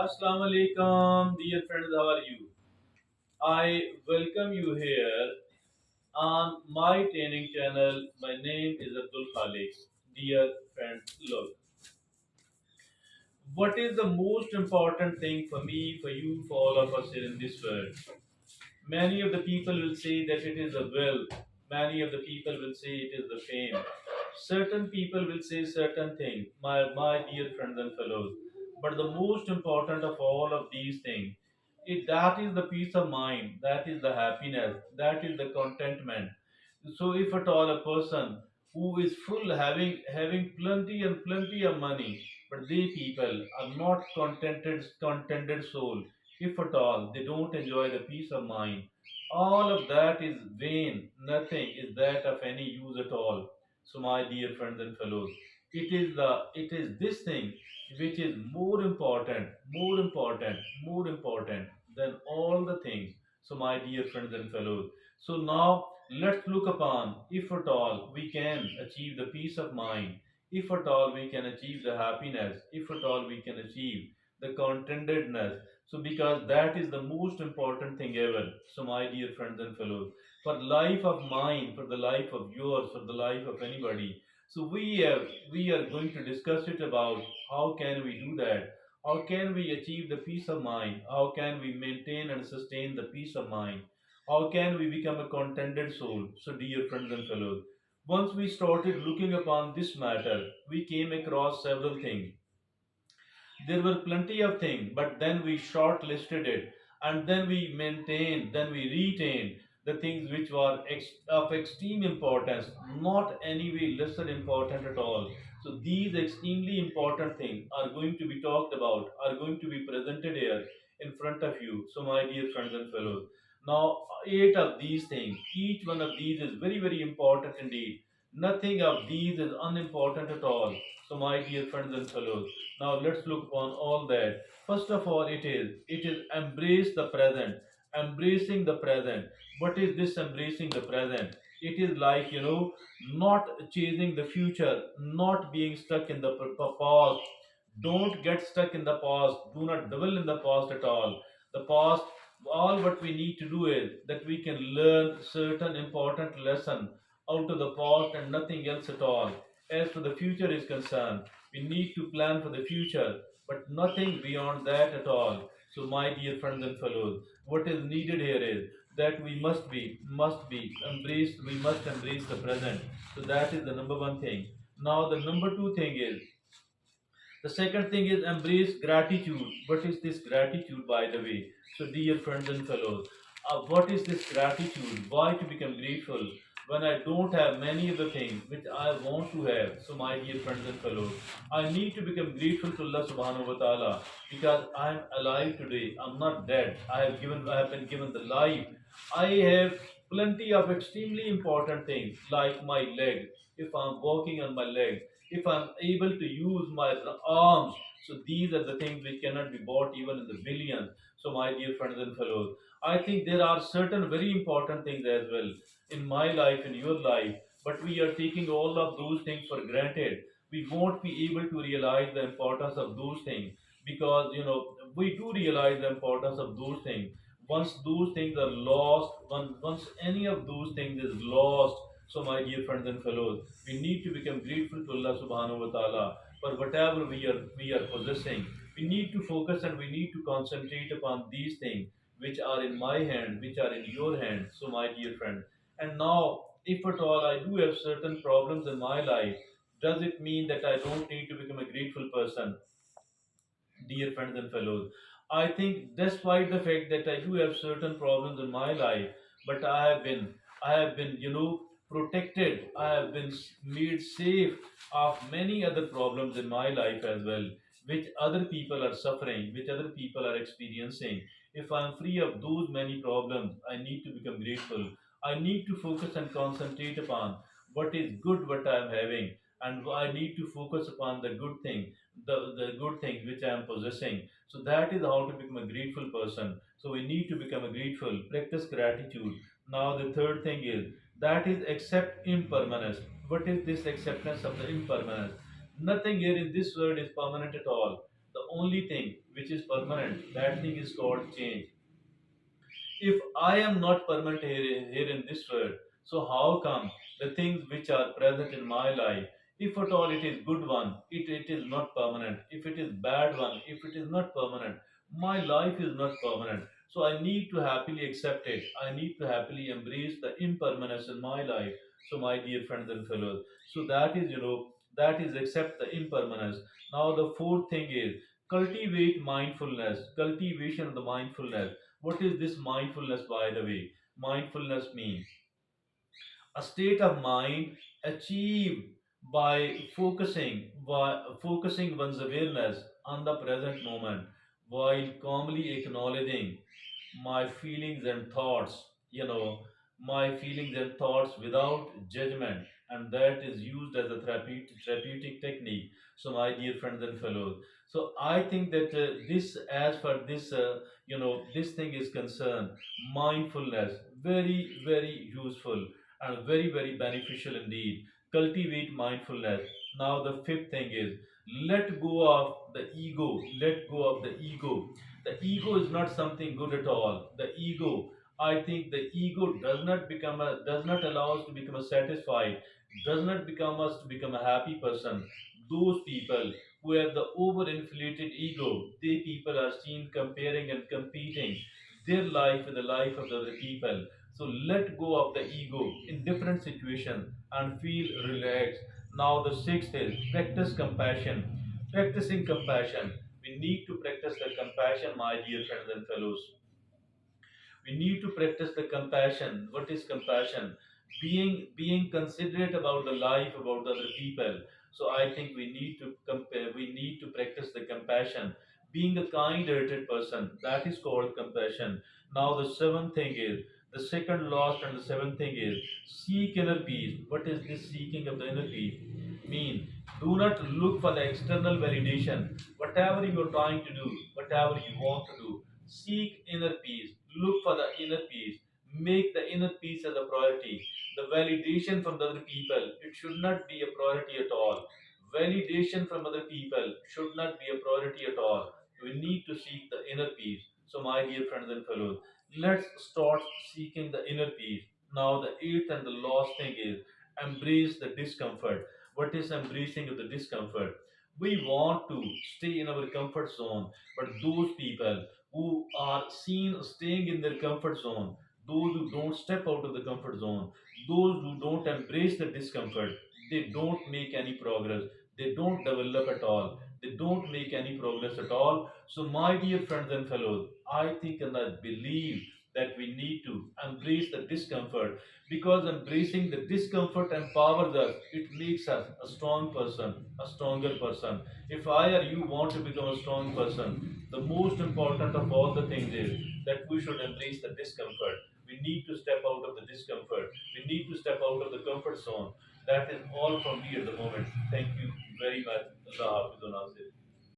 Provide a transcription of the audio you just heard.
Assalamu alaikum, dear friends. How are you? I welcome you here on my training channel. My name is Abdul Khalik. Dear friends, look, what is the most important thing for me, for you, for all of us here in this world? Many of the people will say that it is the wealth. Many of the people will say it is the fame. Certain people will say certain things, my dear friends and fellows. But the most important of all of these things, that is the peace of mind, that is the happiness, that is the contentment. So if at all a person who is full, having plenty and plenty of money, but they people are not contented soul, if at all they don't enjoy the peace of mind, all of that is vain. Nothing is that of any use at all. So, my dear friends and fellows, it is this thing which is more important than all the things. So, my dear friends and fellows, so now let's look upon if at all we can achieve the peace of mind, if at all we can achieve the happiness, if at all we can achieve the contentedness. So, because that is the most important thing ever. So, my dear friends and fellows, for life of mine, for the life of yours, for the life of anybody. So, we are going to discuss it about how can we do that. How can we achieve the peace of mind? How can we maintain and sustain the peace of mind? How can we become a contented soul? So, dear friends and fellows, once we started looking upon this matter, we came across several things. There were plenty of things, but then we shortlisted it, and then we maintained, then we retained the things which were of extreme importance, not any way lesser important at all. So these extremely important things are going to be talked about, are going to be presented here in front of you. So my dear friends and fellows, now eight of these things, each one of these is very very important indeed. Nothing of these is unimportant at all. So my dear friends and fellows, now let's look upon all that. First of all, it is embrace the present, embracing the present. What is this embracing the present? It is like not chasing the future, not being stuck in the past. Don't get stuck in the past. Do not dwell in the past at all. The past, all what we need to do is that we can learn certain important lesson out of the past and nothing else at all. As for the future is concerned, we need to plan for the future, but nothing beyond that at all. So, my dear friends and fellows, what is needed here is that we must embrace the present. So, that is the number one thing. Now, the number two thing is the second thing is embrace gratitude. What is this gratitude, by the way? So, dear friends and fellows, what is this gratitude? Why to become grateful when I don't have many of the things which I want to have? So, my dear friends and fellows, I need to become grateful to Allah Subhanahu wa Taala because I am alive today. I'm not dead. I have been given the life. I have plenty of extremely important things like my leg. If I'm walking on my leg, if I'm able to use my arms. So these are the things which cannot be bought even in the billions. So my dear friends and fellows, I think there are certain very important things as well in my life, in your life, but we are taking all of those things for granted. We won't be able to realize the importance of those things because we do realize the importance of those things. Once those things are lost, once any of those things is lost, so my dear friends and fellows, we need to become grateful to Allah subhanahu wa ta'ala for whatever we are possessing. We need to focus and we need to concentrate upon these things which are in my hand, which are in your hand. So my dear friend. And now if at all I do have certain problems in my life, does it mean that I don't need to become a grateful person? Dear friends and fellows, I think despite the fact that I do have certain problems in my life, but I have been protected. I have been made safe of many other problems in my life as well, which other people are suffering, which other people are experiencing. If I am free of those many problems, I need to become grateful. I need to focus and concentrate upon what is good, what I am having, and I need to focus upon the good thing, the good things which I am possessing. So that is how to become a grateful person. So we need to become a grateful, practice gratitude. Now the third thing is that is accept impermanence. What is this acceptance of the impermanence? Nothing here in this world is permanent at all. The only thing which is permanent. That thing is called change. If I am not permanent here in this world, so how come the things which are present in my life, if at all it is good one, it is not permanent. If it is bad one, if it is not permanent, my life is not permanent. So I need to happily accept it. I need to happily embrace the impermanence in my life. So my dear friends and fellows, so that is, that is accept the impermanence. Now the fourth thing is cultivate mindfulness, cultivation of the mindfulness. What is this mindfulness, by the way? Mindfulness means a state of mind achieved by focusing one's awareness on the present moment while calmly acknowledging my feelings and thoughts, you know, my feelings and thoughts without judgment, and that is used as a therapeutic technique. So, my dear friends and fellows, so I think that this, as for this, this thing is concerned, mindfulness, very, very useful and very, very beneficial indeed. Cultivate mindfulness. Now, the fifth thing is let go of the ego. Let go of the ego. The ego is not something good at all. The ego, I think the ego does not allow us to become a satisfied, does not become us to become a happy person. Those people who have the overinflated ego, they people are seen comparing and competing their life with the life of the other people. So let go of the ego in different situations and feel relaxed. Now the sixth is practice compassion. Practicing compassion. We need to practice the compassion, my dear friends and fellows. We need to practice the compassion. What is compassion? Being considerate about the life, about the other people. So I think we need to compare, we need to practice the compassion. Being a kind-hearted person, that is called compassion. Now the seventh thing is, the second last and the seventh thing is seek inner peace. What is this seeking of the inner peace mean? Do not look for the external validation. Whatever you are trying to do, whatever you want to do, seek inner peace. Look for the inner peace. Make the inner peace as a priority. The validation from the other people, it should not be a priority at all. Validation from other people should not be a priority at all. We need to seek the inner peace. So, my dear friends and fellows, let's start seeking the inner peace. Now, the eighth and the last thing is embrace the discomfort. What is embracing of the discomfort? We want to stay in our comfort zone, but those people who are seen staying in their comfort zone, those who don't step out of the comfort zone, those who don't embrace the discomfort, they don't make any progress. They don't develop at all. They don't make any progress at all. So, my dear friends and fellows, I think and I believe that we need to embrace the discomfort, because embracing the discomfort empowers us. It makes us a strong person, a stronger person. If I or you want to become a strong person, the most important of all the things is that we should embrace the discomfort. We need to step out of the discomfort. We need to step out of the comfort zone. That is all from me at the moment. Thank you very much. Allah Hafiz.